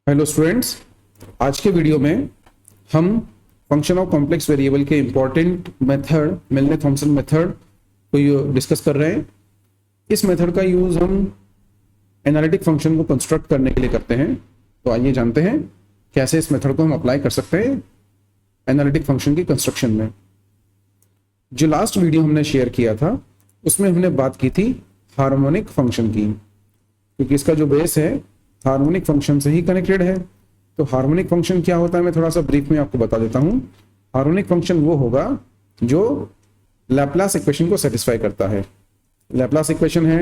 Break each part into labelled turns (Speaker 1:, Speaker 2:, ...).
Speaker 1: Hello students, आज के video में हम फंक्शन ऑफ कॉम्प्लेक्स वेरिएबल के important method Milne Thomson method को डिस्कस कर रहे हैं। इस मेथड का यूज हम एनालिटिक फंक्शन को कंस्ट्रक्ट करने के लिए करते हैं। तो आइए जानते हैं कैसे इस मेथड को हम अप्लाई कर सकते हैं एनालिटिक फंक्शन की कंस्ट्रक्शन में। जो लास्ट वीडियो हमने शेयर किया था उसमें हमने बात की थी हार्मोनिक फंक्शन की, क्योंकि इसका जो बेस है हार्मोनिक फंक्शन से ही कनेक्टेड है। तो हार्मोनिक फंक्शन क्या होता है मैं थोड़ा सा ब्रीफ में आपको बता देता हूं। हार्मोनिक फंक्शन वो होगा जो लैप्लास इक्वेशन को सेटिस्फाई करता है। लैप्लास इक्वेशन है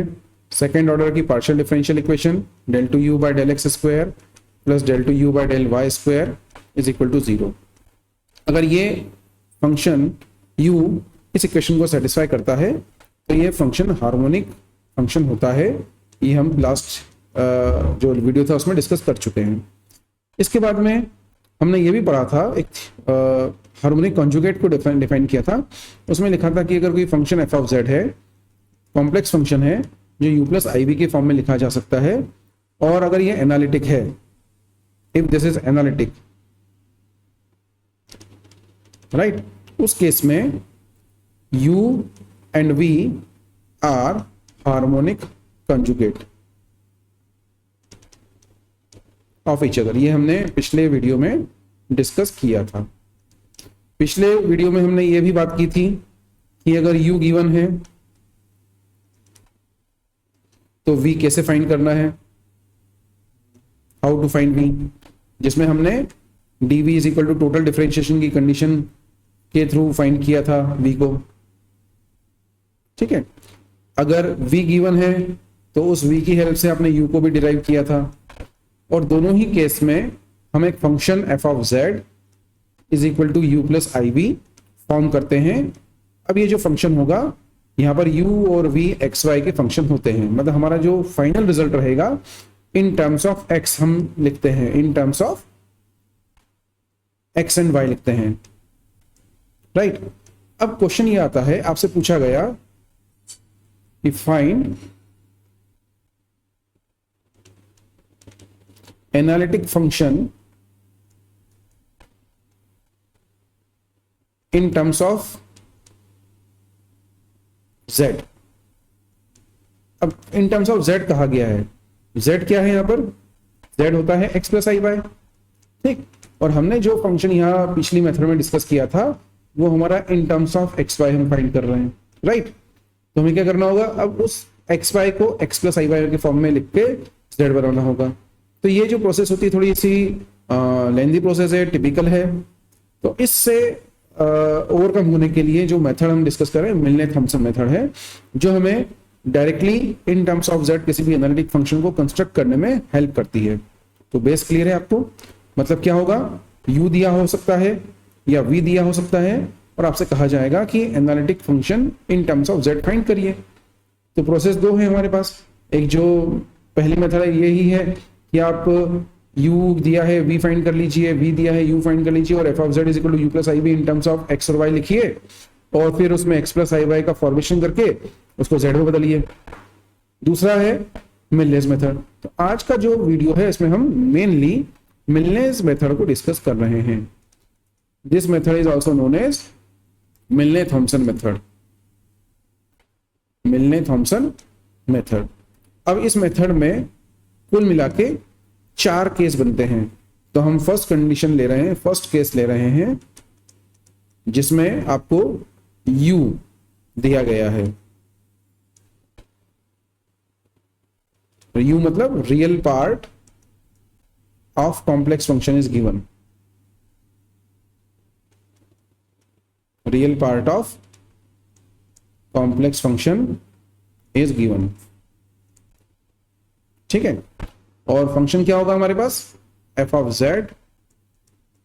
Speaker 1: सेकेंड ऑर्डर की partial differential equation del two u by del x square plus del two u by del y square is equal to 0। अगर ये फंक्शन u इस इक्वेशन को satisfy करता है तो ये फंक्शन हार्मोनिक फंक्शन होता है। ये हम लास्ट जो वीडियो था उसमें डिस्कस कर चुके हैं। इसके बाद में हमने ये भी पढ़ा था, एक हार्मोनिक कॉन्जुगेट को डिफाइन किया था। उसमें लिखा था कि अगर कोई फंक्शन एफ ऑफ जेड है, कॉम्प्लेक्स फंक्शन है जो u प्लस आई वी के फॉर्म में लिखा जा सकता है, और अगर ये एनालिटिक है, if this is analytic, right, उस केस में u and v are harmonic conjugate of each other. ये हमने पिछले वीडियो में डिस्कस किया था। पिछले वीडियो में हमने ये भी बात की थी कि अगर u गिवन है तो v कैसे फाइंड करना है, हाउ टू फाइंड v, जिसमें हमने dv is equal to total differentiation की कंडीशन के थ्रू फाइंड किया था v को। ठीक है, अगर v गिवन है तो उस v की हेल्प से आपने u को भी डिराइव किया था, और दोनों ही केस में हम एक function f of z is equal to u plus i v form करते हैं। अब ये जो फंक्शन होगा यहाँ पर u और v एक्स वाई के फंक्शन होते हैं, मतलब हमारा जो फाइनल रिजल्ट रहेगा इन टर्म्स ऑफ x हम लिखते हैं, इन terms of x and y लिखते हैं, राइट। अब क्वेश्चन ये आता है, आपसे पूछा गया कि find analytic function in terms of z। अब इन टर्म्स ऑफ z कहा गया है, z क्या है यहां पर, z होता है x प्लस आई वाई, ठीक। और हमने जो फंक्शन यहां पिछली मेथड में डिस्कस किया था वो हमारा in terms of x y हम फाइंड कर रहे हैं, राइट। तो हमें क्या करना होगा, अब उस एक्स वाई को x प्लस आई वाई के फॉर्म में लिख के z बनाना होगा। तो ये जो प्रोसेस होती है थोड़ी सी लेंथी प्रोसेस है, टिपिकल है। तो इससे ओवरकम होने के लिए जो मेथड हम डिस्कस कर रहे हैं मिलने थॉमसन मेथड है, जो हमें directly in terms of z किसी भी एनालिटिक फंक्शन को कंस्ट्रक्ट करने में हेल्प करती है। तो बेस क्लियर है आपको, मतलब क्या होगा, u दिया हो सकता है या v दिया हो सकता है, और आपसे कहा जाएगा कि analytic function in terms of z find करिए। तो प्रोसेस दो है हमारे पास, एक जो पहली मेथड है यही है कि आप u दिया है v फाइंड कर लीजिए, v दिया है u फाइंड कर लीजिए, और f of z is equal to u plus i v in terms of x और y लिखिए, और फिर उसमें x प्लस आई वाई का फॉर्मेशन करके उसको z में बदलिए। दूसरा है मिलनेस मेथड। तो आज का जो वीडियो है इसमें हम मेनली मिलनेस मेथड को डिस्कस कर रहे हैं। This method is also known as Milne Thomson method, Milne Thomson method. अब इस मेथड में कुल मिला के 4 केस बनते हैं। तो हम फर्स्ट कंडीशन ले रहे हैं, फर्स्ट केस ले रहे हैं जिसमें आपको u दिया गया है। u मतलब real part of complex function is given, real part of complex function is given, ठीक है। और फंक्शन क्या होगा हमारे पास, f of z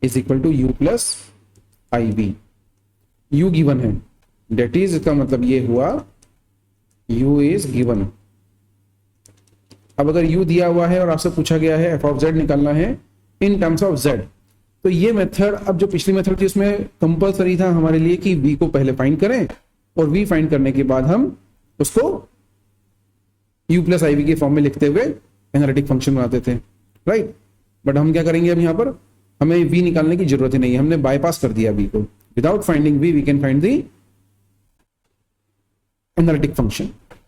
Speaker 1: is equal to u plus i v. u given है, डेट इज, इसका मतलब ये हुआ u इज गिवन। अब अगर u दिया हुआ है और आपसे पूछा गया है f ऑफ z निकालना है इन टर्म्स ऑफ z, तो ये मेथड, अब जो पिछली मेथड थी उसमें कंपलसरी था हमारे लिए कि v को पहले फाइंड करें, और v फाइंड करने के बाद हम उसको u प्लस आई वी के फॉर्म में लिखते हुए एनालिटिक फंक्शन बनाते थे, राइट। बट हम क्या करेंगे अब यहाँ पर, हमें v निकालने की जरूरत ही नहीं है, हमने बाईपास कर दिया v को। Without finding v we can find the analytic function.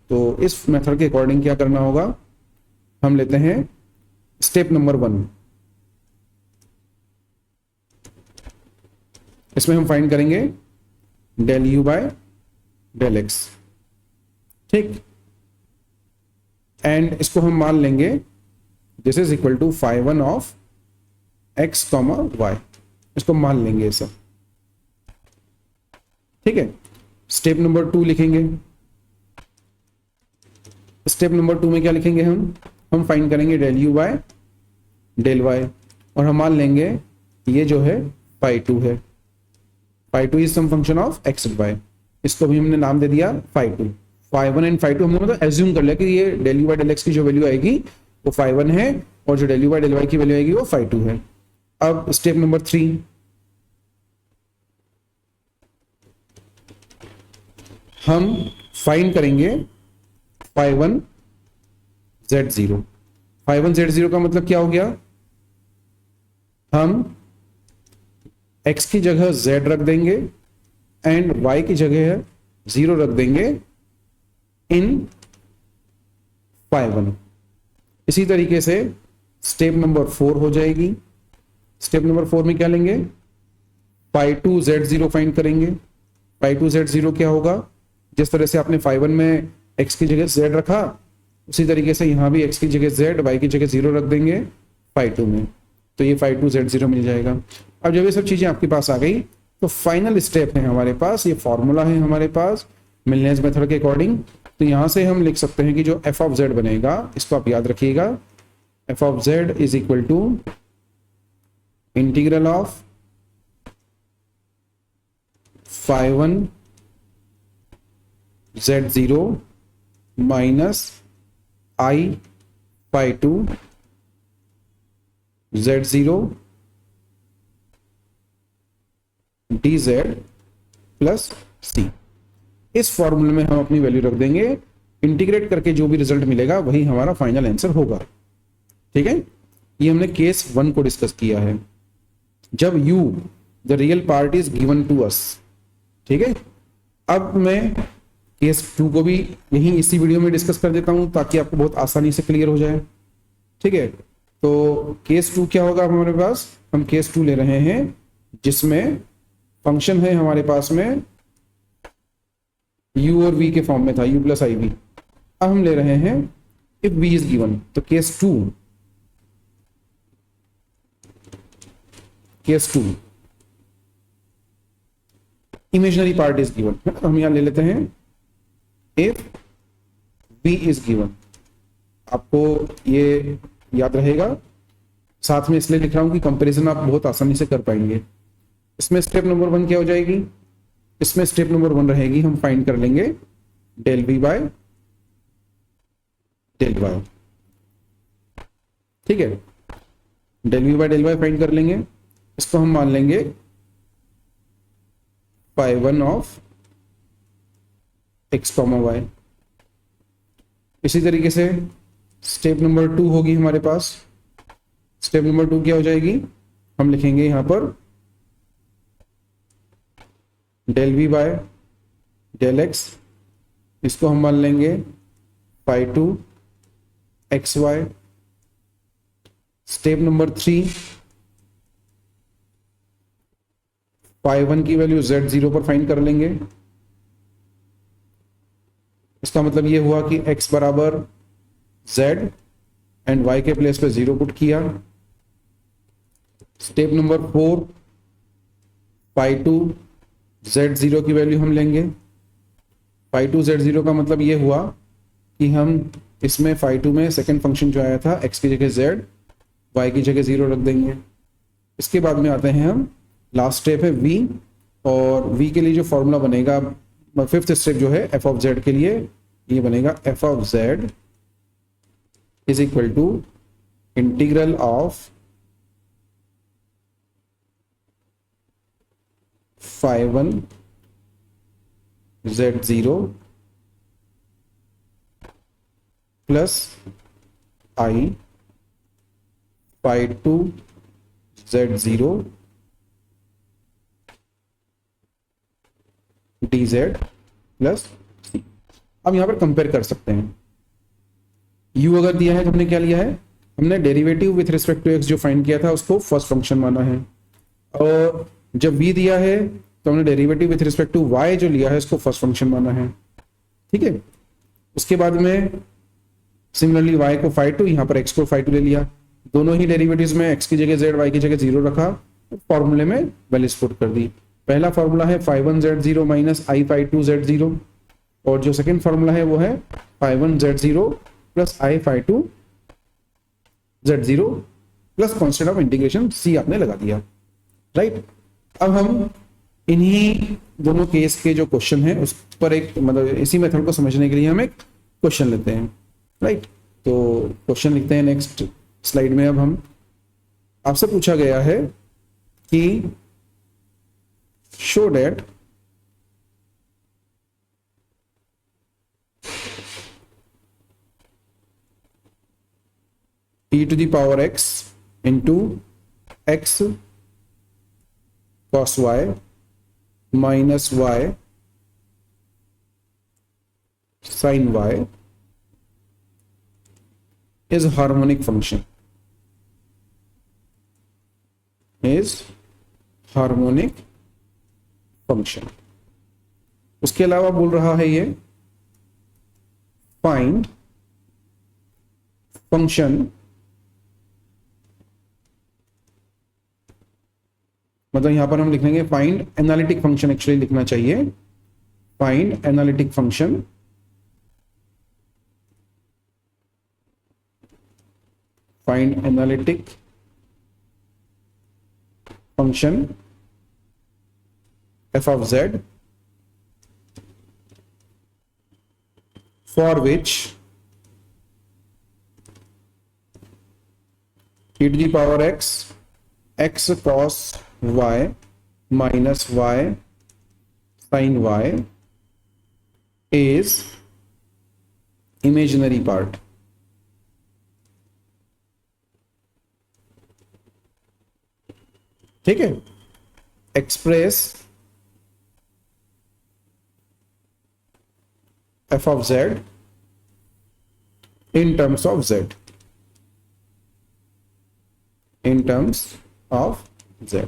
Speaker 1: तो इस मेथड के अकॉर्डिंग क्या करना होगा, हम लेते हैं स्टेप नंबर 1। इसमें हम फाइंड करेंगे del u by del x, ठीक। एंड इसको हम मान लेंगे this is equal to phi one of x comma y, इसको मान लेंगे ये सब, ठीक है। स्टेप नंबर 2 लिखेंगे। स्टेप नंबर 2 में क्या लिखेंगे हम फाइंड करेंगे del u by del y, और हम मान लेंगे ये जो है फाई 2 है। Phi 2 is some function of x and y, इसको भी हमने नाम दे दिया फाई 2। फाई 1 एंड फाई 2 हमने मतलब एज्यूम कर लिया कि ये del u by del x की जो वैल्यू आएगी वो फाई 1 है, और जो del u by del y की वैल्यू आएगी वो फाई 2 है। अब स्टेप नंबर 3, हम फाइंड करेंगे फाई 1 z0। फाई 1 z0 का मतलब क्या हो गया, हम x की जगह z रख देंगे एंड y की जगह 0 रख देंगे इन फाई 1। इसी तरीके से स्टेप नंबर 4 हो जाएगी। स्टेप नंबर 4 में क्या लेंगे, फाई 2 z0 फाइंड करेंगे। फाई 2 z0 क्या होगा, जिस तरह से आपने फाई 1 में x की जगह z रखा, उसी तरीके से यहां भी x की जगह z, y की जगह 0 रख देंगे फाई 2 में, तो ये फाई 2 z0 मिल जाएगा। अब जब ये सब चीजें आपके पास आ गई तो फाइनल स्टेप है हमारे पास, ये फॉर्मूला है हमारे पास मिलनेस मेथड के अकॉर्डिंग। तो यहां से हम लिख सकते हैं कि जो f ऑफ z बनेगा, इसको आप याद रखिएगा, f of z is equal to integral of phi 1 z0 minus i phi 2 z0 dz plus c। इस फॉर्मूले में हम अपनी वैल्यू रख देंगे, इंटीग्रेट करके जो भी रिजल्ट मिलेगा वही हमारा फाइनल आंसर होगा, ठीक है। ये हमने केस 1 को डिस्कस किया है, जब u the real part is given to us, ठीक है। अब मैं केस 2 को भी यहीं इसी वीडियो में डिस्कस कर देता हूं ताकि आपको बहुत आसानी से क्लियर हो जाए, ठीक है। तो केस 2 क्या होगा हमारे पास, हम केस 2 ले रहे हैं जिसमें फंक्शन है हमारे पास में u और v के फॉर्म में था, u प्लस आई वी। अब हम ले रहे हैं इफ v इज गिवन, तो case 2 imaginary part is given, तो हम यहां ले लेते हैं इफ v इज गिवन। आपको ये याद रहेगा, साथ में इसलिए लिख रहा हूं कि कंपैरिजन आप बहुत आसानी से कर पाएंगे। इसमें स्टेप नंबर 1 क्या हो जाएगी, इसमें स्टेप नंबर 1 रहेगी, हम फाइंड कर लेंगे del v by del y, ठीक है। Del v by del y find कर लेंगे, इसको हम मान लेंगे phi 1 of x comma y। इसी तरीके से स्टेप नंबर 2 होगी हमारे पास। स्टेप नंबर 2 क्या हो जाएगी, हम लिखेंगे यहां पर del v by del x, इसको हम मान लेंगे फाई 2 xy। स्टेप नंबर 3, फाई 1 की वैल्यू z0 पर फाइंड कर लेंगे। इसका मतलब ये हुआ कि x बराबर z एंड y के प्लेस पे 0 पुट किया। स्टेप नंबर 4, फाई 2 z0 की वैल्यू हम लेंगे। फाई 2 z0 का मतलब ये हुआ कि हम इसमें फाई 2 में सेकंड फंक्शन जो आया था x की जगह z, y की जगह 0 रख देंगे। इसके बाद में आते हैं हम, लास्ट स्टेप है v, और v के लिए जो फॉर्मूला बनेगा, फिफ्थ स्टेप जो है f ऑफ z के लिए, ये बनेगा f of z is equal to integral of phi 1 z0 plus i phi2 z0 dz plus C. अब यहां पर कंपेयर कर सकते हैं। u अगर दिया है तो हमने क्या लिया है, हमने derivative with respect to x जो फाइंड किया था उसको फर्स्ट फंक्शन माना है, और जब v दिया है तो हमने derivative with respect to y जो लिया है उसको फर्स्ट फंक्शन माना है। ठीक है, उसके बाद में सिमिलरली y को phi2, यहाँ पर x को phi2 ले लिया, दोनों ही डेरिवेटिव्स में x की जगह z, y की जगह 0 रखा, फॉर्मूले में वैल्यूज पुट कर दी। पहला फॉर्मूला है phi1 z0 minus i phi2 z0, और जो सेकंड फॉर्मूला है वो है phi1 z0 plus i phi2 z0 plus constant of integration c आपने लगा दिया, राइट। अब हम इन्हीं दोनों केस के जो क्वेश्चन है उस पर एक मतलब इसी मेथड को समझने के लिए हम एक क्वेश्चन लेते हैं, राइट। तो क्वेश्चन लिखते हैं नेक्स्ट स्लाइड में। अब हम आपसे पूछा गया है कि show that e to the power x into x cos y minus y sin y is harmonic function, is harmonic function। उसके अलावा बोल रहा है ये फाइंड फंक्शन, मतलब यहां पर हम लिख लेंगे फाइंड एनालिटिक फंक्शन, एक्चुअली लिखना चाहिए find analytic function find analytic function f of z for which e to the power x x cos y minus y sin y is imaginary part। ठीक है, express f of z in terms of z, in terms of z।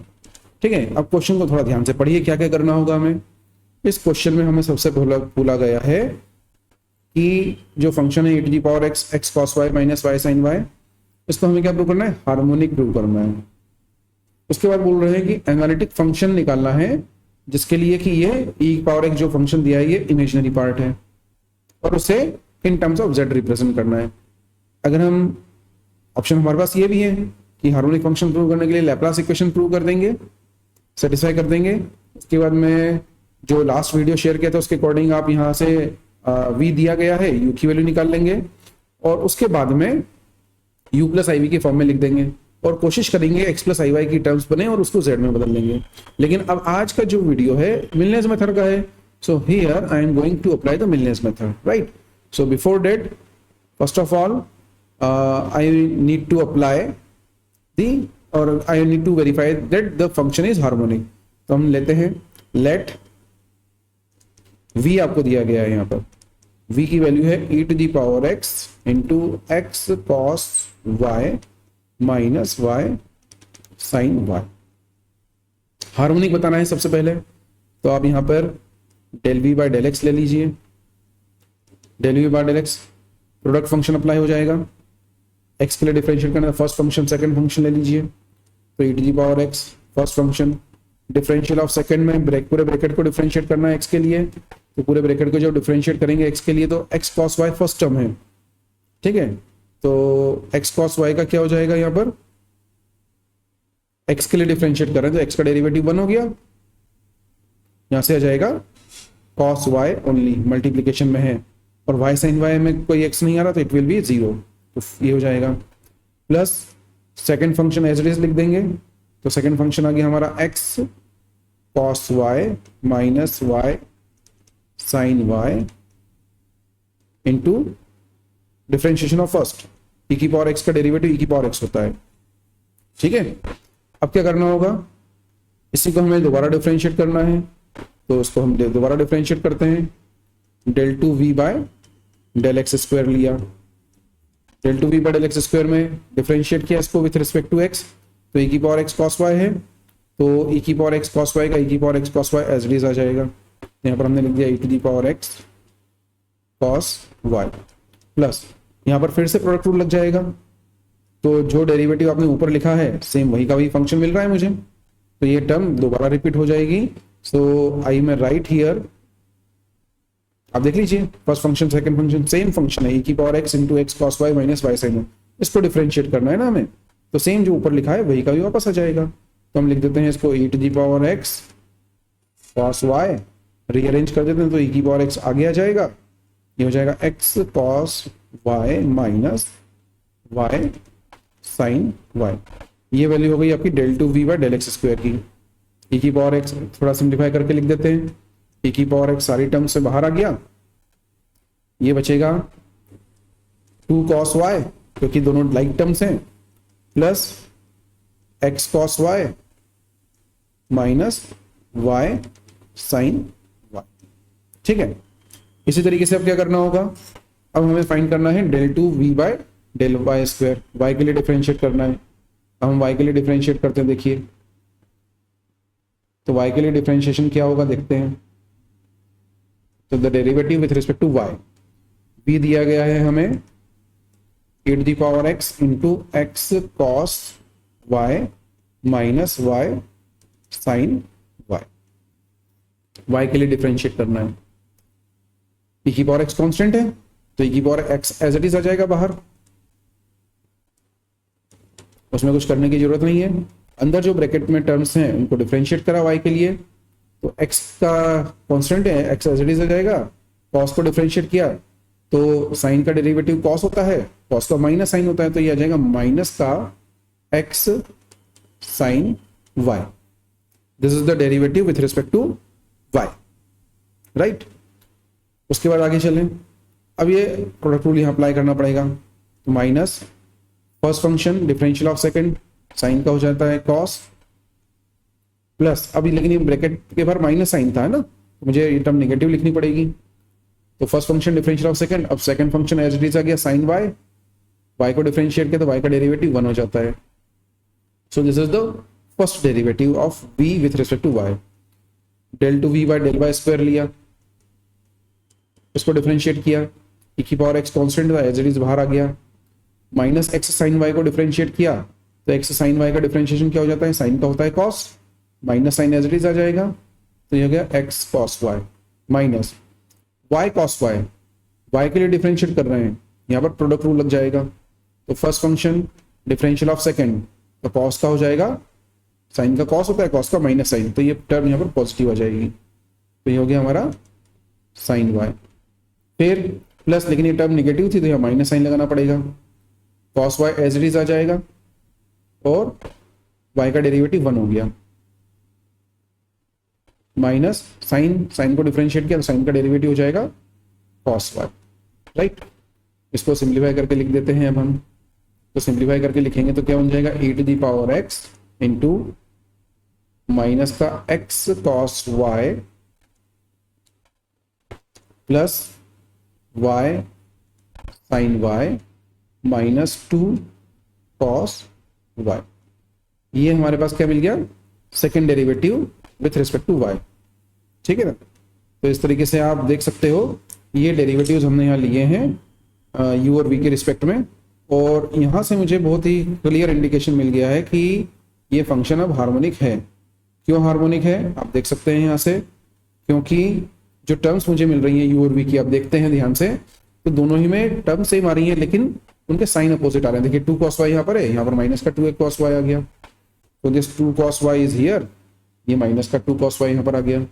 Speaker 1: ठीक है, अब question को थोड़ा ध्यान से पढ़िए, क्या क्या करना होगा हमें। इस क्वेश्चन में हमें सबसे बोला गया है कि जो फंक्शन है e to the power x x cos y minus y sin y, इसको हमें क्या प्रूव करना है, हार्मोनिक प्रूव करना है। उसके बाद बोल रहे हैं कि एनालिटिक फंक्शन निकालना है जिसके लिए कि ये e पावर x जो फंक्शन दिया है ये इमेजिनरी पार्ट है, और उसे इन टर्म्स ऑफ z रिप्रेजेंट करना है। अगर हम ऑप्शन हमारे पास ये भी है कि हार्मोनिक फंक्शन प्रूव करने के लिए लैप्लास इक्वेशन प्रूव कर देंगे, सेटिस्फाई कर देंगे। उसके बाद में जो लास्ट वीडियो शेयर किया था उसके अकॉर्डिंग आप यहाँ से v दिया गया है, u की वैल्यू निकाल लेंगे, और उसके बाद में u प्लस आई वी के फॉर्म में लिख देंगे, और कोशिश करेंगे x प्लस आई वाई की टर्म्स बने और उसको z में बदल लेंगे। लेकिन अब आज का जो वीडियो है मिलनेस मेथड का है, so here I am going to apply the Milnes method, right? So before that, first of all, I need to apply I need to verify that the function is harmonic। तो हम लेते हैं let v आपको दिया गया है, यहाँ पर v की वैल्यू है e to the power x into x cos y minus y sin y। Harmonic बताना है सबसे पहले, तो आप यहाँ पर del v by del x ले लीजिए। Del v by del x product function apply हो जाएगा, एक्स के लिए डिफरेंशिएट करना है, फर्स्ट फंक्शन सेकंड फंक्शन ले लीजिए, तो e to the power x first function, differential of second में पूरे ब्रैकेट को डिफरेंशिएट करना है x के लिए, तो पूरे ब्रैकेट को जब डिफरेंशिएट करेंगे x के लिए तो x cos y first term है। ठीक है, तो x cos y का क्या हो जाएगा, यहाँ पर x के लिए डिफरेंशिएट कर रहे हैं तो x का डेरिवेटिव 1 हो गया, यहां से आ जाएगा cos y ओनली, मल्टीप्लीकेशन में है, और y sin y में कोई x नहीं आ रहा तो इट विल बी 0, तो ये हो जाएगा। Plus second function as it is लिख देंगे, तो सेकंड फंक्शन आ गया हमारा x cos y minus y sin y into differentiation of first, e की पावर x का डेरिवेटिव e की पावर x होता है, ठीक है, अब क्या करना होगा, इसी को हमें दोबारा डिफरेंशिएट करना है, तो उसको हम दोबारा डिफरेंशिएट करते हैं। del 2v by del x square लिया, del 2v by del x square में डिफरेंशिएट किया इसको विथ रिस्पेक्ट टू x, तो e की पावर x cos y है, तो e की पावर x cos y का e की power x cos y as it is आ जाएगा। यहाँ पर हमने लिख दिया e to the power x cos y plus यहाँ पर फिर से प्रोडक्ट रूल लग जाएगा, तो जो डेरिवेटिव आपने ऊपर लिखा है सेम वही का वही फंक्शन मिल रहा है मुझे, तो ये टर्म दोबारा रिपीट हो जाएगी। सो आई में राइट हियर, आप देख लीजिए first function second function same function है, e की power x into x cos y minus y sine, इसको डिफरेंशिएट करना है ना हमें, तो सेम जो ऊपर लिखा है वही का भी वापस आ जाएगा। तो हम लिख देते हैं इसको e to the power x cos y, rearrange कर देते हैं तो e की पावर x आगे आ जाएगा, ये हो जाएगा x cos y minus y sin y, ये वैल्यू हो गई आपकी del 2v by del x square की। e की पावर x थोड़ा सिंप्लीफाई करके लिख देते हैं, e की पावर x सारी टर्म से बाहर आ गया, ये बचेगा 2 cos y क्योंकि दोनों लाइक टर्म्स हैं, plus x cos y minus y sin y। ठीक है, इसी तरीके से अब क्या करना होगा, अब हमें फाइंड करना है del 2v by del y square, y के लिए डिफरेंशिएट करना है। अब हम y के लिए डिफरेंशिएट करते हैं, देखिए तो y के लिए डिफरेंशिएशन क्या होगा देखते हैं, तो the derivative with respect to y, v दिया गया है हमें e to the power x into x cos y minus y sine y, y के लिए डिफरेंशिएट करना है। e की पावर x कांस्टेंट है तो e की power x as it is आ जाएगा बाहर, उसमें कुछ करने की जरूरत नहीं है। अंदर जो ब्रैकेट में टर्म्स हैं उनको डिफरेंशिएट करा y के लिए, तो x का कांस्टेंट है, x एज इट इज आ जाएगा, cos को डिफरेंशिएट किया तो साइन का डेरिवेटिव cos होता है, cos का माइनस साइन होता है, तो ये आ जाएगा माइनस का x sine y, this is the derivative with respect to y, right. उसके बाद आगे चलें, अब ये प्रोडक्ट रूल यहाँ अप्लाई करना पड़ेगा, तो minus first function differential of second sine का हो जाता है cos, प्लस अभी लेकिन ये ब्रैकेट के बाहर माइनस साइन था ना, तो मुझे ये टर्म नेगेटिव लिखनी पड़ेगी, तो first function differential of second, अब second function as it is आ गया साइन y, y को डिफरेंशिएट किया तो y का डेरिवेटिव 1 हो जाता है। So this is the first derivative of v with respect to y। del 2v by del y square लिया, इसको डिफरेंशिएट किया, e की पावर x कांस्टेंट था एज इट इज बाहर आ गया, माइनस x साइन y को डिफरेंशिएट किया तो x साइन y का डिफरेंशिएशन क्या हो जाता है, साइन का होता है cos, minus sine as it is आ जाएगा, तो ये हो गया x cos y minus y cos y, y के लिए डिफरेंशिएट कर रहे हैं, यहाँ पर प्रोडक्ट रूल लग जाएगा, तो first function differential of second, तो cos का हो जाएगा, साइन का cos होता है, cos का माइनस साइन, तो ये टर्म यहाँ पर पॉजिटिव आ जाएगी, तो ये हो गया हमारा साइन y, फिर प्लस लेकिन ये टर्म नेगेटिव थी तो यहाँ माइनस साइन लगाना पड़ेगा, cos y as it is आ जाएगा और y का डेरिवेटिव 1 हो गया, माइनस साइन, साइन को डिफरेंशिएट किया तो साइन का डेरिवेटिव हो जाएगा cos y, राइट। इसको सिंप्लीफाई करके लिख देते हैं अब हम, तो सिंप्लीफाई करके लिखेंगे तो क्या बन जाएगा e to the power x into minus का x cos y plus y sine y minus 2 cos y, ये हमारे पास क्या मिल गया, second derivative with respect to y, ठीक है ना। तो इस तरीके से आप देख सकते हो ये डेरिवेटिव्स हमने यहाँ लिए हैं u और v के रिस्पेक्ट में, और यहाँ से मुझे बहुत ही क्लियर इंडिकेशन मिल गया है कि ये फंक्शन अब हार्मोनिक है। क्यों हार्मोनिक है आप देख सकते हैं यहाँ से, क्योंकि जो टर्म्स मुझे मिल रही हैं u और v की, आप देखते हैं ध्यान से, तो दोनों ही में टर्म सेम आ रही है लेकिन उनके साइन अपोजिट आ रहे हैं। देखिए 2 cos y यहाँ पर है, यहाँ पर माइनस का 2 cos y आ गया, तो this 2 cos y is here, ये माइनस का 2 cos y यहाँ पर आ गया,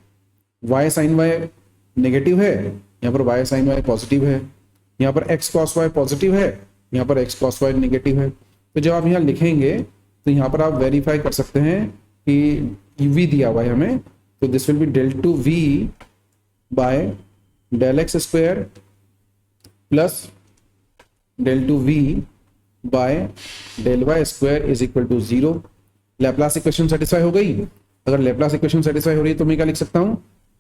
Speaker 1: y साइन y नेगेटिव है, यहाँ पर y साइन y पॉजिटिव है, यहाँ पर x cos y पॉजिटिव है, यहाँ पर x cos y नेगेटिव है। तो जब आप यहाँ लिखेंगे तो यहाँ पर आप वेरीफाई कर सकते हैं कि v दिया हुआ है हमें, तो this will be del 2v by del x square plus del 2v by del y square is equal to 0। Laplace equation satisfy हो गई। अगर लैपलास इक्वेशन सेटिस्फाई हो रही है तो मैं क्या लिख सकता हूं,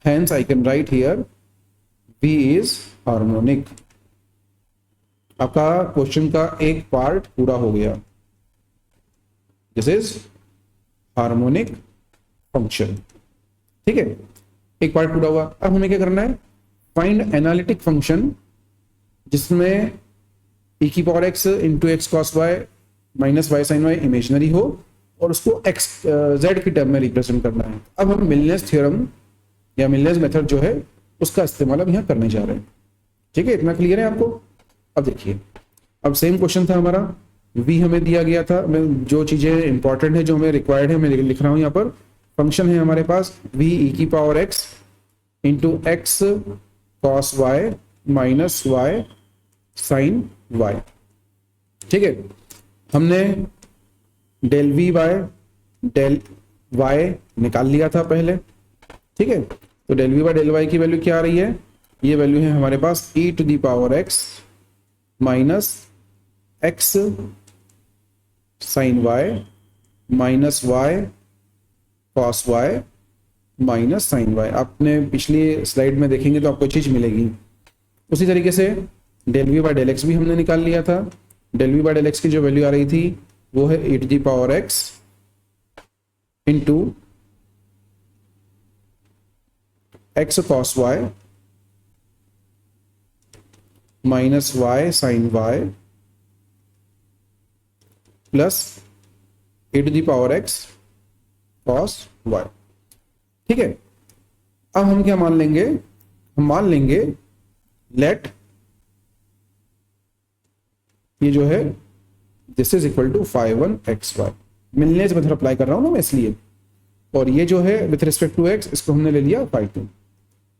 Speaker 1: hence I can write here V is harmonic. आपका क्वेश्चन का एक पार्ट पूरा हो गया। This is harmonic function. ठीक है, एक पार्ट पूरा हुआ। अब हमें क्या करना है, फाइंड एनालिटिक फंक्शन जिसमें e की power x into x cos y minus y sine y imaginary हो और उसको x z की टर्म में रिप्रेजेंट करना है। अब हम मिलनेस थ्योरम या मिलनेस मेथड जो है उसका इस्तेमाल अब यहाँ करने जा रहे हैं। ठीक है, इतना क्लियर है आपको। अब देखिए, अब सेम क्वेश्चन था हमारा, v हमें दिया गया था। मैं जो चीजें इंपॉर्टेंट है, जो हमें रिक्वायर्ड है, मैं लिख रहा हूँ यहाँ पर। फंक्शन है हमारे पास v e की power x into x cos y minus y sine y. ठीक है, हमने del v by del y निकाल लिया था पहले। ठीक है, तो del v by del y की वैल्यू क्या आ रही है, ये वैल्यू है हमारे पास e to the power x minus x sine y minus y cos y minus sine y. आपने पिछली स्लाइड में देखेंगे तो आपको चीज मिलेगी। उसी तरीके से del v by del x भी हमने निकाल लिया था। Del v by del x की जो वैल्यू आ रही थी वो है e to the power x into x cos y minus y sine y plus e to the power x cos y. ठीक है, अब हम क्या मान लेंगे, हम मान लेंगे लेट ये जो है this is equal to 5(1)(xy। Milne's method apply कर रहा हूं ना मैं इसलिए। और ये जो है विथ रिस्पेक्ट टू x, इसको हमने ले लिया 5(2).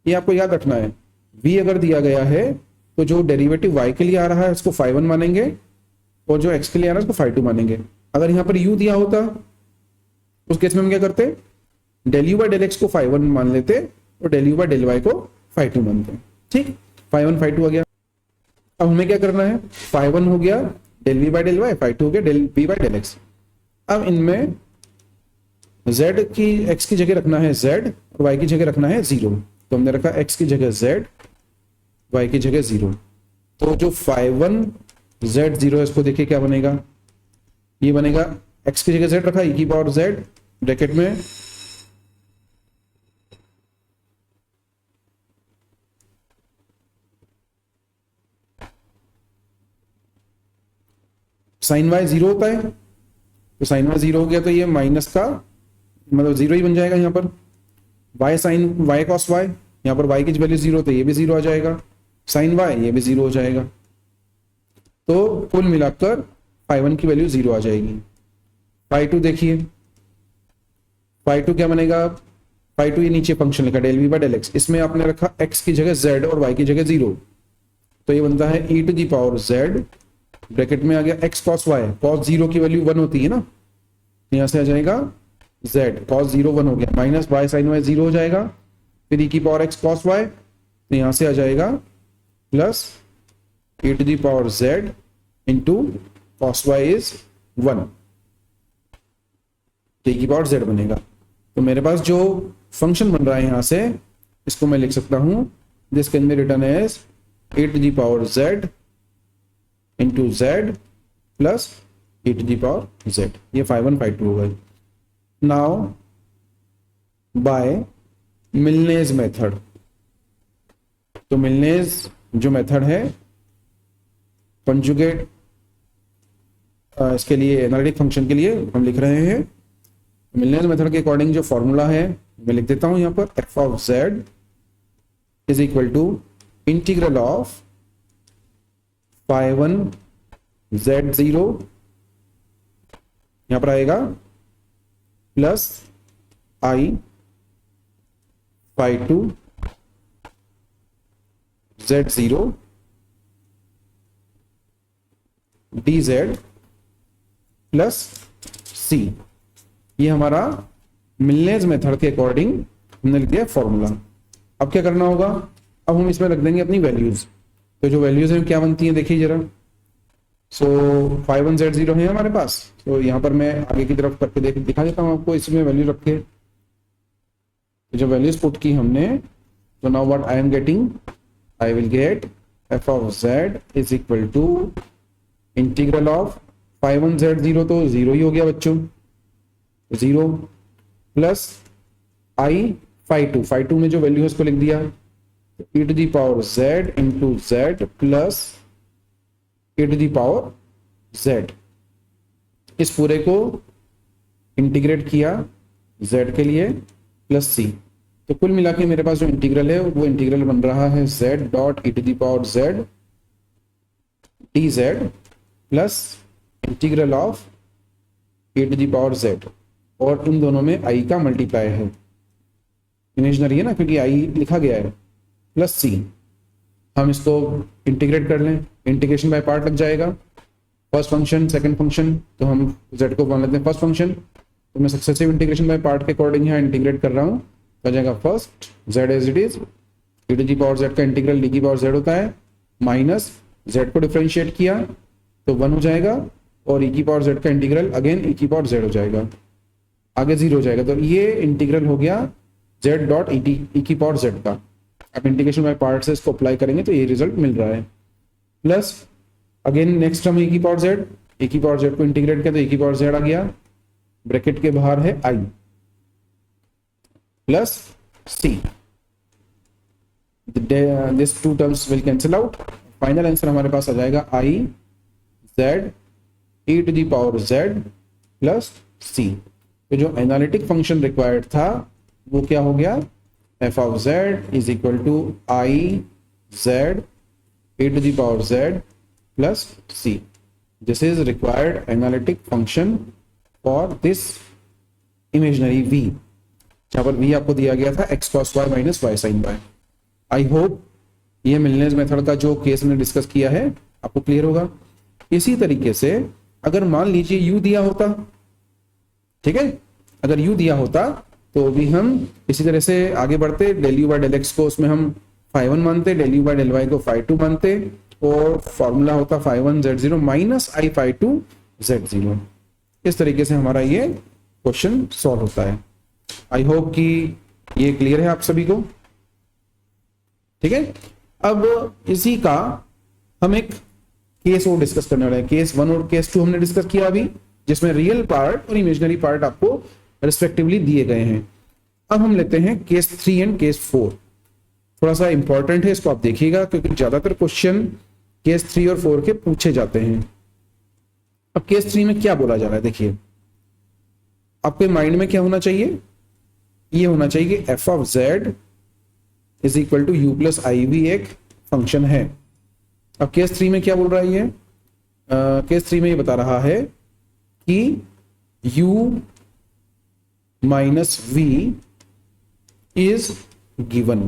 Speaker 1: ये आपको याद रखना है, v अगर दिया गया है तो जो डेरिवेटिव y के लिए आ रहा है उसको 5(1) मानेंगे और जो x के लिए आ रहा है उसको 5(2) मानेंगे। अगर यहां पर u दिया होता उस केस में हम क्या करते, del u by del x को 5(1) मान लेते और del u by del y को 5(2) मानते। ठीक, 5(1) 5(2) आ गया। अब हमें क्या करना है, 5(1) हो गया del v by del y, 5(2) हो गया del v by del x. अब इनमें z की x की जगह रखना है z और y की जगह रखना है 0। तो हमने रखा x की जगह z, y की जगह 0। तो जो 5(1) z0 है इसको देखिए क्या बनेगा, ये बनेगा x की जगह z रखा e की पावर z ब्रैकेट में साइन वाई 0 होता है। तो साइन वाई 0 हो गया तो ये माइनस का मतलब 0 ही बन जाएगा। यहाँ पर y sine y cos y, यहाँ पर वाई की वैल्यू 0 तो ये भी 0 आ जाएगा, साइन वाई ये भी 0 हो जाएगा। तो कुल मिलाकर 5(1) की वैल्यू 0 आ जाएगी। 5(2) देखिए, 5(2) क्या बनेगा, 5(2) ये नीचे फंक्शन लिखा del v by del x, इसमें आपने रखा x की जगह z और y की जगह 0। तो ये बनता है e to the power z bracket में आ गया x cos y, cos 0 की वैल्यू 1 होती है ना, यहां से आ जाएगा z cos 0 1 हो गया, माइनस y sin y 0 हो जाएगा, फिर e की पावर x cos y, तो यहां से आ जाएगा plus e to the power z into cos y is 1, e की पावर z बनेगा। तो मेरे पास जो फंक्शन बन रहा है यहां से, इसको मैं लिख सकता हूं, this can be written as e to the power z into z plus e to the power z। ये 5(1) 5(2) हो गई। नाउ बाय मिलनेज मेथड, तो मिलनेज जो मेथड है कंजुगेट, इसके लिए एनालिटिक फंक्शन के लिए हम लिख रहे हैं मिलनेज मेथड के अकॉर्डिंग जो फॉर्मूला है मैं लिख देता हूं यहां पर, f of z is equal to integral of 5(1) z0 यहां पर आएगा plus i 5(2) z0 dz plus c। ये हमारा मिलनेज मेथड के अकॉर्डिंग हमने लिख दिया फॉर्मूला। अब क्या करना होगा, अब हम इसमें रख देंगे अपनी वैल्यूज। तो जो वैल्यूज हैं क्या बनती हैं देखिए जरा, सो 51z0 है हमारे पास। तो यहाँ पर मैं आगे की तरफ करके दिखा देता हूँ आपको, इसमें वैल्यू रख के। तो जब वैल्यूज पुट की हमने, तो now what I am getting, I will get f of z is equal to integral of 51z0, तो जीरो ही हो गया बच्चों, zero plus i phi two में जो वैल्यू है उसको लिख दिया, e to the power z into z plus e to the power z। इस पूरे को इंटीग्रेट किया z के लिए प्लस c। तो कुल मिला के मेरे पास जो इंटीग्रल है वो इंटीग्रल बन रहा है z dot e to the power z dz plus integral of e to the power z, और इन दोनों में i का मल्टीप्लाई है, इमेजिनरी है ना क्योंकि i लिखा गया है, प्लस c। हम इसको इंटीग्रेट कर लें, इंटीग्रेशन बाय पार्ट लग जाएगा, फर्स्ट फंक्शन सेकंड फंक्शन, तो हम z को मान लेते हैं फर्स्ट फंक्शन। तो मैं सक्सेसिव इंटीग्रेशन बाय पार्ट के अकॉर्डिंग यहाँ इंटीग्रेट कर रहा हूँ, हो जाएगा first z as it is, e to the power z का इंटीग्रल d की पावर z होता है, माइनस z को डिफरेंशिएट किया तो 1 हो जाएगा, और e की पावर z का इंटीग्रल अगेन e की पावर z हो जाएगा, आगे 0 हो जाएगा। तो ये इंटीग्रल हो गया z डॉट e की पावर z का। अब इंटीग्रेशन बाय पार्ट से इसको अप्लाई करेंगे तो ये रिजल्ट मिल रहा है, plus again next term e की पावर z को इंटीग्रेट किया तो e की पावर z आ गया, ब्रैकेट के बाहर है i plus c, this two terms will cancel out, final answer हमारे पास आ जाएगा i z e to the power z plus c। तो जो एनालिटिक फंक्शन रिक्वायर्ड था वो क्या हो गया, f of z is equal to i z e to the power z plus c. This is required analytic function for this imaginary v, जहां पर v आपको दिया गया था x cos y minus y sin y। I hope ये मिलनेस method का जो case हमने डिस्कस किया है आपको क्लियर होगा। इसी तरीके से अगर मान लीजिए u दिया होता, ठीक है, अगर u दिया होता तो भी हम इसी तरह से आगे बढ़ते, del u by del x को उसमें हम φ1 मानते, del u by del y को φ2 मानते, और फॉर्मूला होता φ1 z0 माइनस आई φ2 z0। इस तरीके से हमारा ये क्वेश्चन सॉल्व होता है। आई होप कि ये क्लियर है आप सभी को, ठीक है। अब इसी का हम एक केस और डिस्कस करने वाले हैं, केस 1 और केस 2 हमने डिस्कस किया अभी, जिसमें रियल पार्ट और इमेजिनरी पार्ट आपको रिस्पेक्टिवली दिए गए हैं। अब हम लेते हैं केस 3 एंड केस 4, थोड़ा सा इंपॉर्टेंट है, इसको आप देखिएगा क्योंकि ज्यादातर क्वेश्चन केस 3 और 4 के पूछे जाते हैं। अब केस 3 में क्या बोला जा रहा है, देखिए आपके माइंड में क्या होना चाहिए, ये होना चाहिए कि f of z is equal to u plus i v एक फंक्शन है। अब केस 3 में क्या बोल रहा है ये, केस 3 में ये बता रहा है कि u minus v is given.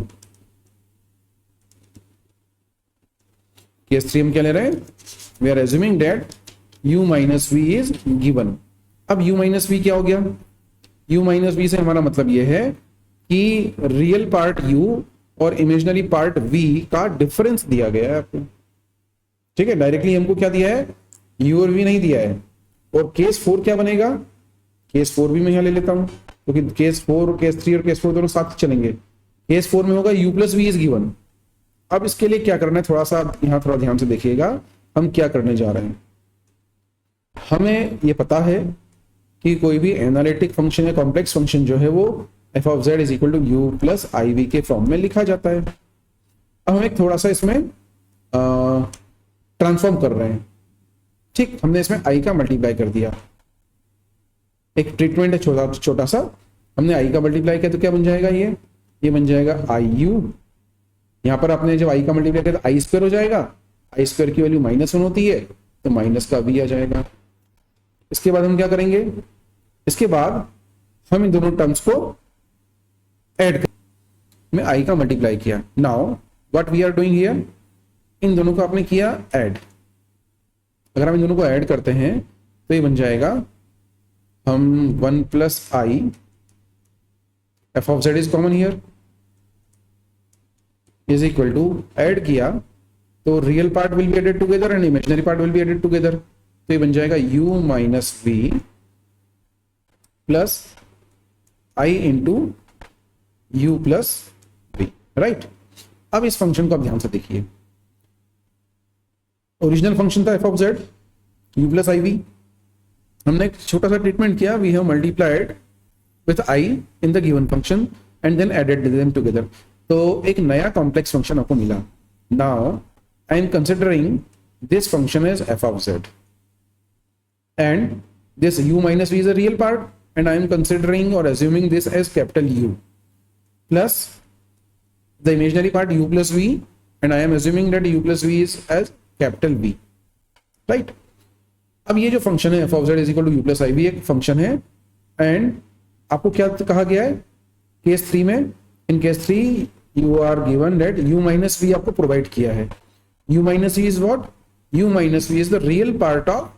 Speaker 1: Case 3 हम क्या ले रहे हैं, we are assuming that u minus v is given. अब u माइनस v क्या हो गया, u माइनस v से हमारा मतलब यह है कि रियल पार्ट u और इमेजिनरी पार्ट v का डिफरेंस दिया गया है आपको, ठीक है। डायरेक्टली हमको क्या दिया है, u और v नहीं दिया है। और केस 4 क्या बनेगा, केस 4 भी मैं यहां ले लेता हूं क्योंकि केस 4 केस 3 और केस 4 दोनों साथ चलेंगे। केस 4 में होगा u plus v is given. अब इसके लिए क्या करना है, थोड़ा सा यहां थोड़ा ध्यान से देखिएगा, हम क्या करने जा रहे हैं। हमें ये पता है कि कोई भी एनालिटिक फंक्शन या कॉम्प्लेक्स फंक्शन जो है वो f of z is equal to u plus i v के फॉर्म में लिखा जाता है। अब हम एक थोड़ा सा इसमें ट्रांसफॉर्म कर रहे हैं, ठीक। हमने इसमें आई का मल्टीप्लाई कर दिया, एक ट्रीटमेंट है छोटा सा, हमने आई का मल्टीप्लाई किया तो क्या बन जाएगा, ये बन जाएगा आई यू। यहां पर आपने जब आई का मल्टीप्लाई किया तो आई स्क्वायर हो जाएगा, आई स्क्वायर की वैल्यू -1 होती है तो माइनस का भी आ जाएगा। इसके बाद हम क्या करेंगे, इसके बाद हम इन दोनों टर्म्स को ऐड कर, मैं आई का मल्टीप्लाई किया। Now what we are doing here, इन दोनों को आपने किया ऐड। अगर हम इन दोनों को ऐड करते हैं तो ये बन जाएगा, हम 1 plus i, f of z is common here, is equal to add किया तो real part will be added together and imaginary part will be added together, तो ये बन जाएगा u minus v plus i into u plus v, right. अब इस function को आप ध्यान से देखिए, ओरिजिनल फंक्शन था f of z u plus i v, हमने एक छोटा सा ट्रीटमेंट किया, we have multiplied with i in the given function and then added them together, तो एक नया कॉम्प्लेक्स फंक्शन आपको मिला। Now I am considering this function as f of z and this u minus v is a real part and I am considering or assuming this as capital U plus the imaginary part u plus v and I am assuming that u plus v is as capital V, right। अब ये जो function है f of z is equal to u plus i v एक function है and आपको क्या कहा गया है केस 3 में, in case 3 you are given that u minus v आपको प्रोवाइड किया है, u minus v is what, u minus v is the real part of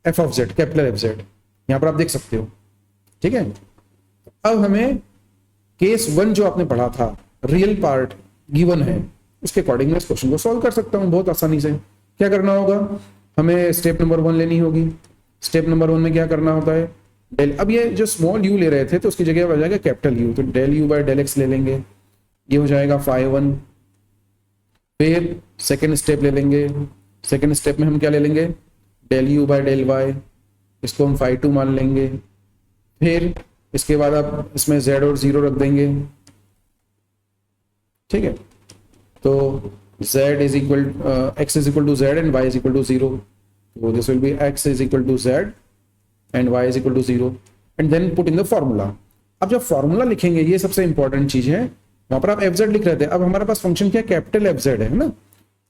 Speaker 1: f of z capital F Z, यहां पर आप देख सकते हो, ठीक है। अब हमें केस 1 जो आपने पढ़ा था रियल पार्ट गिवन है, उसके अकॉर्डिंग मैं इस क्वेश्चन को सॉल्व कर सकता हूं बहुत आसानी से। क्या करना होगा, हमें स्टेप नंबर 1 लेनी होगी। स्टेप नंबर 1 में क्या करना होता है, डेल, अब ये जो स्मॉल u ले रहे थे तो उसकी जगह हो जाएगा कैपिटल U, तो del u by del x ले लेंगे, ये हो जाएगा phi1। फिर सेकेंड स्टेप ले लेंगे, सेकेंड स्टेप में हम क्या ले लेंगे, del u by del y, इसको हम phi2 मान लेंगे। फिर इसके बाद आप इसमें z और 0 रख देंगे, ठीक है, तो z is equal x is equal to z and y is equal to 0, तो this will be x is equal to z and y is equal to 0 and then put in the formula. अब जब formula लिखेंगे, ये सबसे important चीज है, वहां पर आप एफ जेड लिख रहे थे, अब हमारे पास फंक्शन क्या कैपिटल एफ जेड है ना,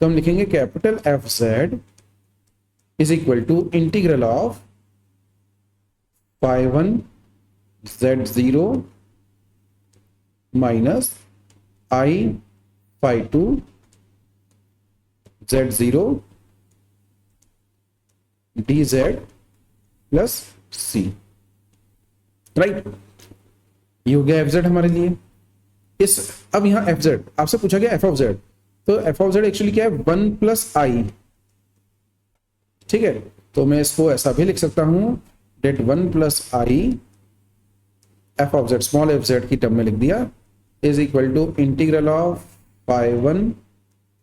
Speaker 1: तो हम लिखेंगे capital F Z is equal to integral of phi1 z0 minus i phi2 z0 dz plus c, right. ये हो गया एफ जेड हमारे लिए। इस अब यहां एफ जेड आपसे पूछा गया एफ ऑफ जेड, तो एफ ऑफ जेड एक्चुअली क्या है 1 प्लस आई, ठीक है, तो मैं इसको ऐसा भी लिख सकता हूं that 1 plus i f of z small f z की टर्म में लिख दिया is equal to integral of phi1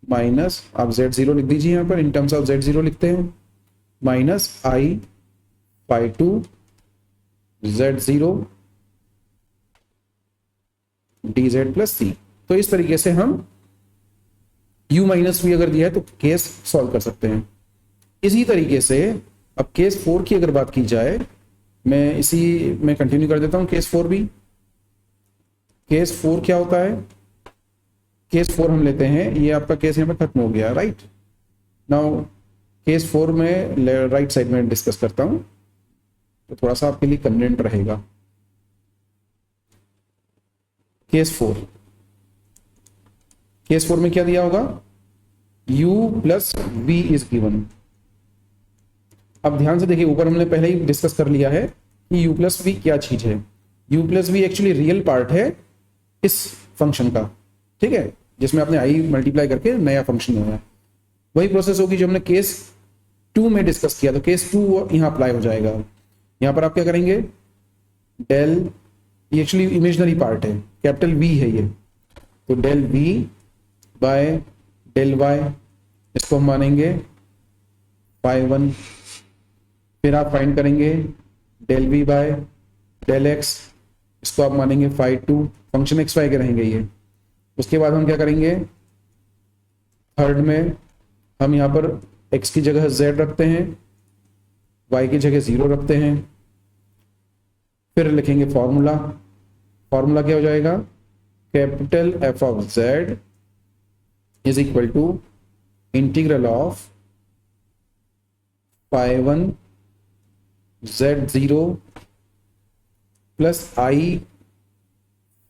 Speaker 1: minus आप z0 लिख दीजिए, यहां पर इन टर्म्स ऑफ z0 लिखते हैं, minus i phi2 z0 dz plus c। तो इस तरीके से हम u माइनस वी अगर दिया है तो केस सॉल्व कर सकते हैं। इसी तरीके से अब केस 4 की अगर बात की जाए, मैं इसी में कंटिन्यू कर देता हूं केस 4 भी। केस 4 क्या होता है, केस 4 हम लेते हैं, ये आपका केस यहां पर खत्म हो गया, राइट। नाउ केस 4 में राइट साइड में डिस्कस करता हूं, तो थोड़ा सा आपके लिए कन्वीनियंट रहेगा। केस 4, केस 4 में क्या दिया होगा, u plus v is given. अब ध्यान से देखिए, ऊपर हमने पहले ही डिस्कस कर लिया है कि u प्लस वी क्या चीज है। u plus v actually real part है इस फंक्शन का, ठीक है, जिसमें आपने आई मल्टीप्लाई करके नया फंक्शन हुआ है। वही प्रोसेस होगी जो हमने केस 2 में डिस्कस किया, तो केस 2 यहां अप्लाई हो जाएगा। यहां पर आप क्या करेंगे, डेल, ये एक्चुअली इमेजिनरी पार्ट है, कैपिटल V है ये, तो del V by del Y, इसको हम मानेंगे phi1। फिर आप फाइंड करेंगे del V by del X, इसको आप मानेंगे phi2, फंक्शन एक्स वाई के रहेंगे ये। उसके बाद हम क्या करेंगे, थर्ड में हम यहाँ पर x की जगह z रखते हैं, y की जगह 0 रखते हैं, फिर लिखेंगे फॉर्मूला। फॉर्मूला क्या हो जाएगा, capital F of z is equal to integral of phi1 z0 plus i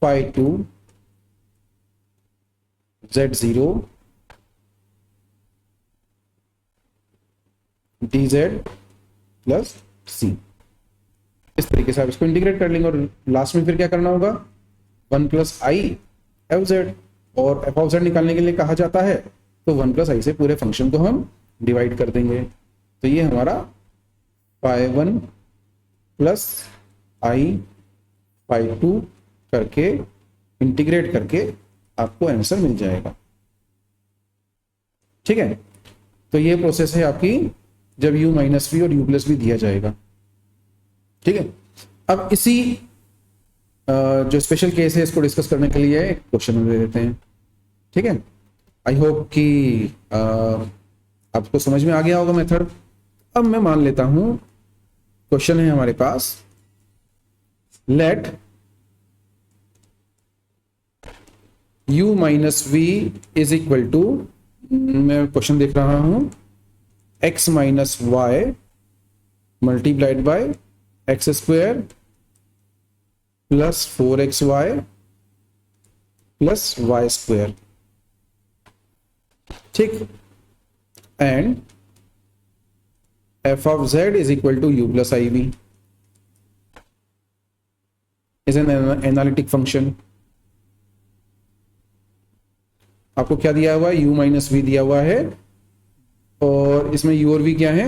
Speaker 1: phi2 z0 dz plus c। इस तरीके से आप इसको इंटीग्रेट कर लेंगे और लास्ट में फिर क्या करना होगा, 1 प्लस आई एफ जेड, और एफ ऑफ जेड निकालने के लिए कहा जाता है तो 1 प्लस आई से पूरे फंक्शन को हम डिवाइड कर देंगे। तो ये हमारा phi1 प्लस आई phi2 करके इंटीग्रेट करके आपको आंसर मिल जाएगा। ठीक है, तो ये प्रोसेस है आपकी जब u माइनस वी और u प्लस वी दिया जाएगा। ठीक है, अब इसी जो स्पेशल केस है इसको डिस्कस करने के लिए एक क्वेश्चन दे देते हैं। ठीक है, आई होप कि आपको समझ में आ गया होगा मेथड। अब मैं मान लेता हूं क्वेश्चन है हमारे पास, let u minus v is equal to, मैं क्वेश्चन देख रहा हूं, x minus y multiplied by x square plus 4xy plus y square. ठीक, and f of z is equal to u plus iv is an analytic function। आपको क्या दिया हुआ है, u माइनस वी दिया हुआ है, और इसमें u और v क्या है,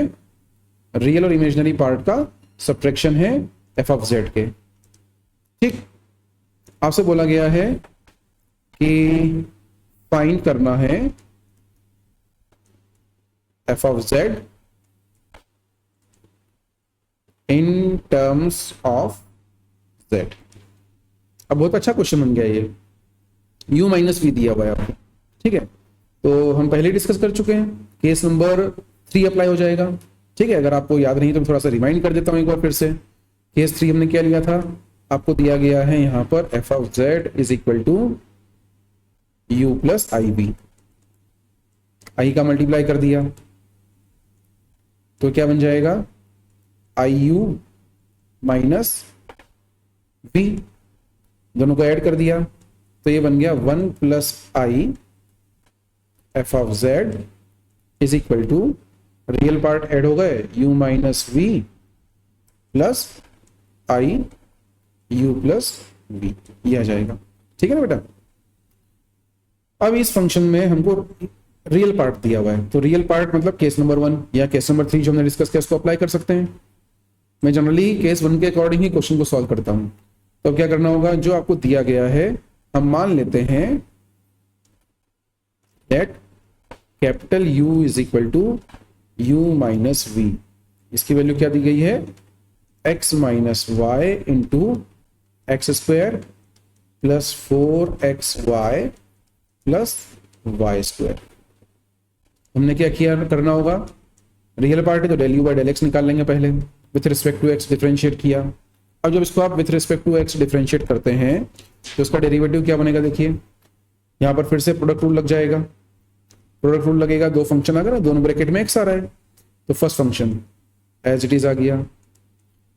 Speaker 1: रियल और इमेजिनरी पार्ट का सब्ट्रैक्शन है f ऑफ z के। ठीक, आपसे बोला गया है कि फाइंड करना है f of z in terms of z। अब बहुत अच्छा क्वेश्चन बन गया ये, u माइनस वी दिया हुआ है आपको। ठीक है, तो हम पहले डिस्कस कर चुके हैं, केस नंबर 3 अप्लाई हो जाएगा। ठीक है, अगर आपको याद नहीं तो थोड़ा सा रिमाइंड कर देता हूं एक बार फिर से। केस 3 हमने क्या लिया था, आपको दिया गया है यहां पर f of z is equal to u plus i b, i का मल्टीप्लाई कर दिया तो क्या बन जाएगा, आई यू माइनस वी, दोनों को ऐड कर दिया तो ये बन गया 1 plus i f of z is equal to, real part add हो गए, u minus v plus i u plus v, ये आ जाएगा। ठीक है ना बेटा। अब इस फंक्शन में हमको रियल पार्ट दिया हुआ है, तो रियल पार्ट मतलब केस नंबर 1 या केस नंबर 3 जो हमने डिस्कस किया उसको अप्लाई कर सकते हैं। मैं जनरली केस 1 के अकॉर्डिंग ही क्वेश्चन को सॉल्व करता हूं। तो क्या करना होगा, जो आपको दिया गया है हम मान लेते हैं that capital U is equal to u minus v, इसकी वैल्यू क्या दी गई है, x minus y into x square plus 4xy plus y square. हमने क्या किया, करना होगा, रियल पार्ट है तो del u by del x निकाल लेंगे पहले, with respect to x differentiate किया। अब जब इसको आप with respect to x differentiate करते हैं तो इसका डेरिवेटिव क्या बनेगा, देखिए यहां पर फिर से प्रोडक्ट रूल लग जाएगा। प्रोडक्ट रूल लगेगा, दो फंक्शन आ गए ना, दोनों ब्रैकेट में एक्स आ रहा है, तो first function as it is आ गया,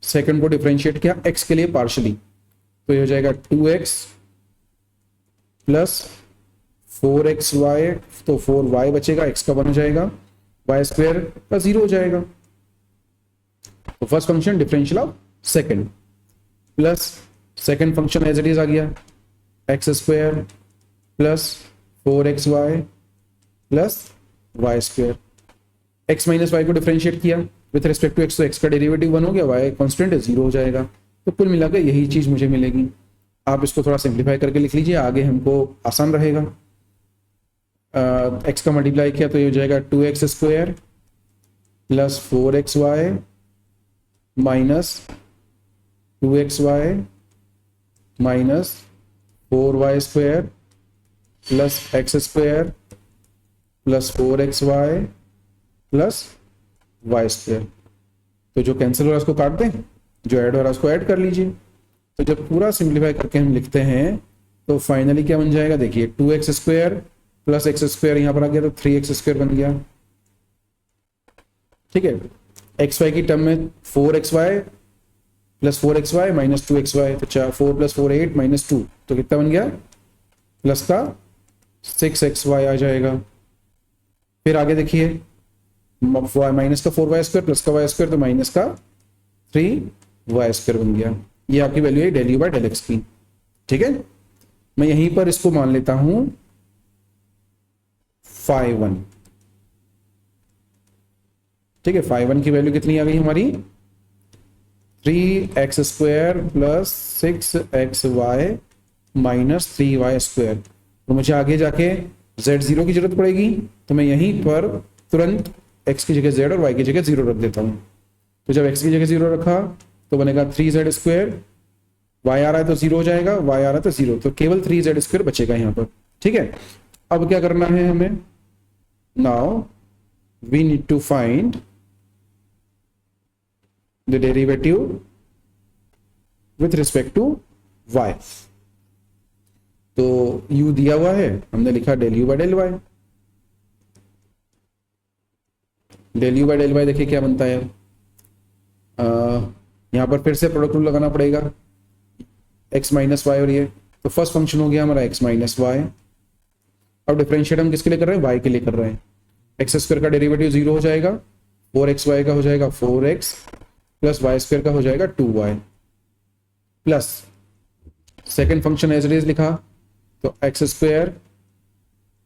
Speaker 1: सेकंड को डिफरेंशिएट किया एक्स के लिए पार्शली, तो ये हो जाएगा 2x प्लस 4xy, तो 4y बचेगा, x का 1 हो जाएगा, वाई स्क्वायर का 0 हो जाएगा। तो first function differential of second plus second function as it is आ गया, x square plus 4xy plus y square, x minus y को डिफरेंशिएट किया विथ रिस्पेक्ट टू एक्स, तो एक्स का डेरिवेटिव 1 हो गया, वाई कांस्टेंट है 0 हो जाएगा। तो कुल मिलाकर यही चीज मुझे मिलेगी। आप इसको थोड़ा सिंप्लीफाई करके लिख लीजिए, आगे हमको आसान रहेगा। एक्स का मल्टीप्लाई किया तो ये हो जाएगा 2x square plus 4xy minus 2xy minus 4y square plus x square plus 4xy plus y square. तो जो कैंसिल हो रहा है उसको काट दें, जो ऐड हो रहा है उसको ऐड कर लीजिए। तो जब पूरा सिंप्लीफाई करके हम लिखते हैं तो फाइनली क्या बन जाएगा, देखिए 2x square plus x square यहां पर आ गया तो 3x स्क्वायर बन गया। ठीक है, एक्स वाई की टर्म में 4xy plus 4xy minus 2xy, तो 4 प्लस 4 8 माइनस 2, तो कितना बन गया, प्लस का 6xy आ जाएगा। फिर आगे देखिए माइनस का 4y स्क्वायर प्लस का y स्क्वायर, तो माइनस का 3y स्क्वायर बन गया। ये आपकी वैल्यू है del u by del x की। ठीक है, मैं यहीं पर इसको मान लेता हूं phi1। ठीक है, phi1 की वैल्यू कितनी आ गई हमारी 3x² plus 6xy minus 3y²। तो मुझे आगे जाके z0 की जरूरत पड़ेगी, तो मैं यहीं पर तुरंत x की जगह z और y की जगह 0 रख देता हूँ। तो जब x की जगह 0 रखा तो बनेगा 3z², y आ रहा है तो 0 हो जाएगा, y आ रहा है तो 0, तो केवल 3z² बचेगा यहाँ पर। ठीक है, अब क्या करना है हमें, now we need to find the derivative with respect to y। तो u दिया हुआ है, हमने लिखा del u by del y। del u by del y देखिए क्या बनता है, यहां पर फिर से प्रोडक्ट रूल लगाना पड़ेगा, x माइनस वाई और ये, तो फर्स्ट फंक्शन हो गया हमारा x माइनस वाई। अब डिफरेंशिएट हम किसके लिए कर रहे हैं, y के लिए कर रहे हैं। x² का डेरिवेटिव 0 हो जाएगा, 4xy का हो जाएगा 4x प्लस y² का हो जाएगा 2y plus second function as it is लिखा, तो x²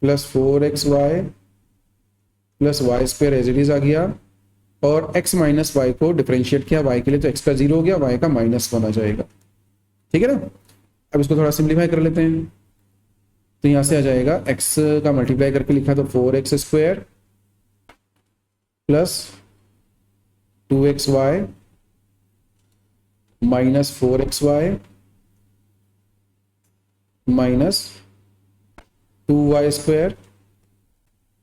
Speaker 1: plus 4xy plus y² as it is आ गया, और x माइनस वाई को डिफरेंशिएट किया y के लिए, तो x का 0 हो गया, y का -1 आ जाएगा। ठीक है ना, अब इसको थोड़ा सिंप्लीफाई कर लेते हैं, तो यहां से आ जाएगा x का मल्टीप्लाई करके लिखा तो 4x² plus 2xy minus 4xy minus 2y²।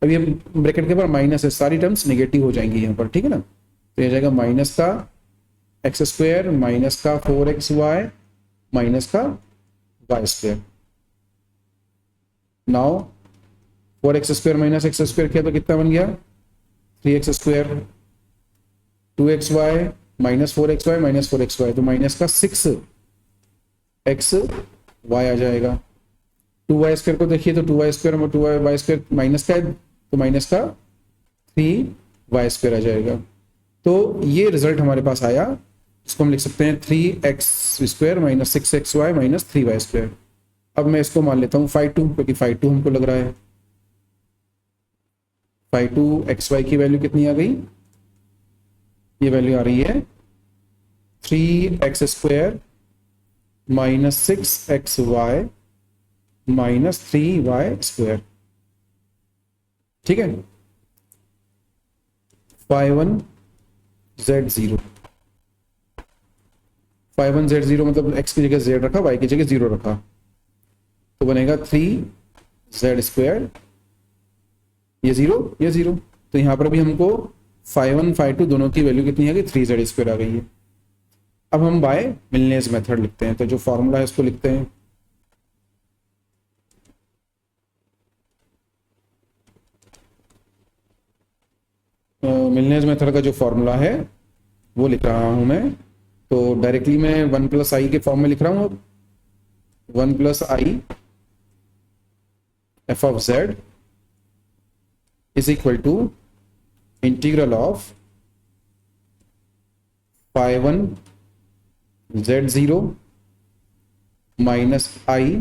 Speaker 1: अब ये ब्रैकेट के ऊपर माइनस है, सारी टर्म्स नेगेटिव हो जाएंगी यहाँ पर। ठीक है ना, तो ये जाएगा माइनस का x² माइनस का 4xy माइनस का y²। Now 4x² minus x² किया तो कितना बन गया 3x², 2xy minus 4xy minus 4xy, तो माइनस का 6xy आ जाएगा। 2y² को देखिए तो 2y² और 2y² माइनस का है, तो माइनस का 3y² आ जाएगा। तो ये रिजल्ट हमारे पास आया, इसको हम लिख सकते हैं 3x² minus 6xy minus 3y²। अब मैं इसको मान लेता हूँ phi2, क्योंकि phi2 हमको लग रहा है। phi2 xy की वैल्यू कितनी आ गई, ये वैल्यू आ रही है 3x² minus 6xy minus 3y²। ठीक है, phi1 z0, phi1 z0 मतलब x की जगह z रखा, y की जगह 0 रखा, तो बनेगा 3z², ये 0 ये 0, तो यहां पर भी हमको phi1 phi2 दोनों की वैल्यू कितनी आ गई 3z² आ गई है। अब हम बाय मिलनेस मेथड लिखते हैं, तो जो फॉर्मूला है उसको लिखते हैं। मिलनेस मेथड का जो फॉर्मूला है वो लिख रहा हूं मैं, तो डायरेक्टली मैं 1 प्लस आई के फॉर्म में लिख रहा हूं। 1 plus i f of z is equal to integral of phi1 z0 minus i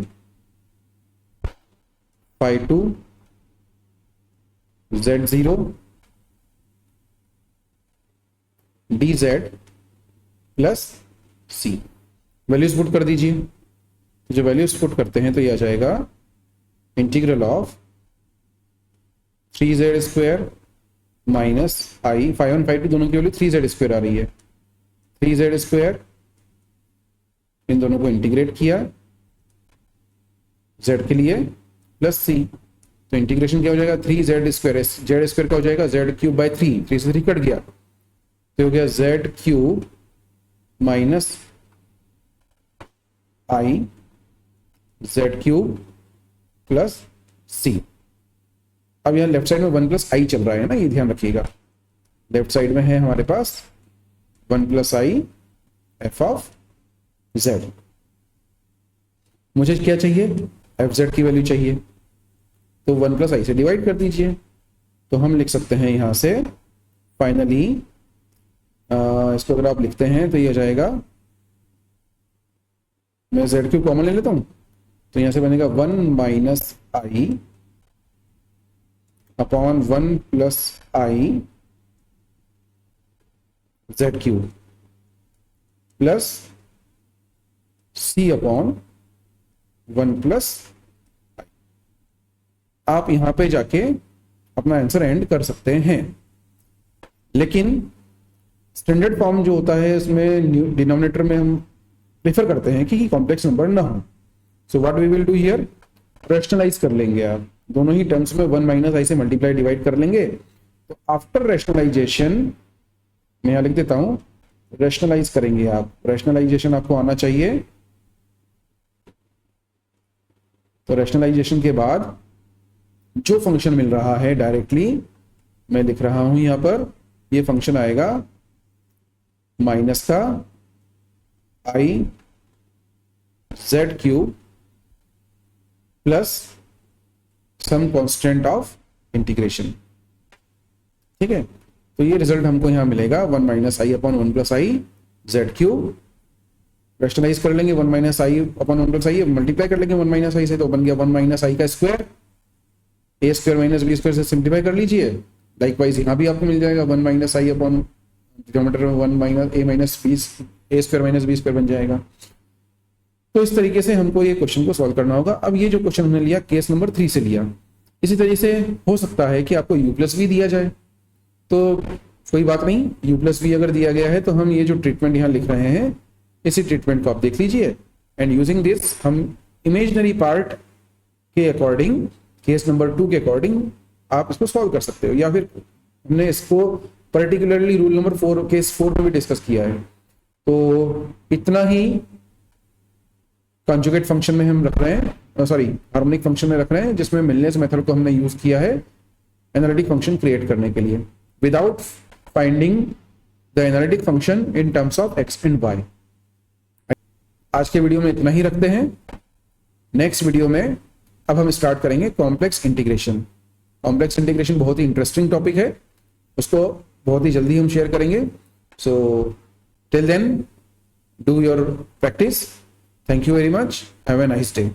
Speaker 1: phi2 z0 dz plus c. Values put कर दीजिए, जो वैल्यूज पुट करते हैं तो ये आ जाएगा integral of 3z² minus I, phi1 phi2 दोनों की वैल्यू 3z² आ रही है, 3z², इन दोनों को इंटीग्रेट किया z के लिए प्लस सी, तो इंटीग्रेशन क्या हो जाएगा 3z², z² का हो जाएगा z³ बाई 3, 3 से 3 कट गया, तो हो गया z³ माइनस आई z³ प्लस सी। अब यहां लेफ्ट साइड में 1 प्लस आई चल रहा है ना, ये ध्यान रखिएगा, लेफ्ट साइड में है हमारे पास 1 plus i f of Z. मुझे क्या चाहिए, एफ जेड की वैल्यू चाहिए, तो 1 प्लस आई से डिवाइड कर दीजिए, तो हम लिख सकते हैं यहां से फाइनली, इसको अगर आप लिखते हैं तो ये हो जाएगा, मैं z³ कॉमन ले लेता हूं, तो यहां से बनेगा 1 minus i upon 1 plus i z cube plus c upon 1 plus. आप यहां पे जाके अपना आंसर एंड कर सकते हैं, लेकिन स्टैंडर्ड फॉर्म जो होता है इसमें डिनोमिनेटर में हम प्रेफर करते हैं कि कॉम्प्लेक्स नंबर ना हो। So what we will do here, rationalise कर लेंगे आप दोनों ही टर्म्स में 1 माइनस आई से मल्टीप्लाई डिवाइड कर लेंगे। तो आफ्टर रैशनलाइजेशन मैं यहां लिख देता हूं, रैशनलाइज करेंगे आप, रैशनलाइजेशन आपको आना चाहिए। तो रैशनलाइजेशन के बाद जो फंक्शन मिल रहा है डायरेक्टली मैं लिख रहा हूं यहां पर, ये फंक्शन आएगा माइनस का i z cube plus some constant of integration. ठीक है, तो ये रिजल्ट हमको यहां मिलेगा 1 minus i upon 1 plus i z cube. Rationalise कर लेंगे 1 minus i upon 1 plus i, multiply कर लेंगे 1 माइनस आई से, तो बन गया 1 माइनस आई का स्क्वायर, ए स्क्वायर माइनस बी स्क्वायर से सिंप्लीफाई कर लीजिए। लाइकवाइज यहाँ भी आपको मिल जाएगा 1 माइनस आई अपॉन डिनोमिनेटर में 1 माइनस ए माइनस बी, ए स्क्वायर माइनस बी स्क्वायर बन जाएगा। तो इस तरीके से हमको ये क्वेश्चन को सॉल्व करना होगा। अब ये जो क्वेश्चन हमने लिया केस नंबर 3 से लिया, इसी तरीके से हो सकता है कि आपको यू प्लस वी दिया जाए, तो कोई बात नहीं, यू प्लस वी अगर दिया गया है तो हम ये जो ट्रीटमेंट यहाँ लिख रहे हैं इसी ट्रीटमेंट को आप देख लीजिए, एंड यूजिंग दिस हम इमेजिनरी पार्ट के अकॉर्डिंग, केस नंबर 2 के अकॉर्डिंग आप इसको सॉल्व कर सकते हो, या फिर हमने इसको पर्टिकुलरली रूल नंबर 4 केस 4 में भी डिस्कस किया है। तो इतना ही कॉन्जुगेट फंक्शन में हम रख रहे हैं, सॉरी हार्मोनिक फंक्शन में रख रहे हैं, जिसमें मिलनेस मेथड को हमने यूज किया है एनालिटिक फंक्शन क्रिएट करने के लिए without finding the analytic function in terms of x and y. आज के वीडियो में इतना ही रखते हैं। नेक्स्ट वीडियो में अब हम स्टार्ट करेंगे कॉम्प्लेक्स इंटीग्रेशन। कॉम्प्लेक्स इंटीग्रेशन बहुत ही इंटरेस्टिंग टॉपिक है, उसको बहुत ही जल्दी हम शेयर करेंगे। So till then do your practice. Thank you very much, have a nice day.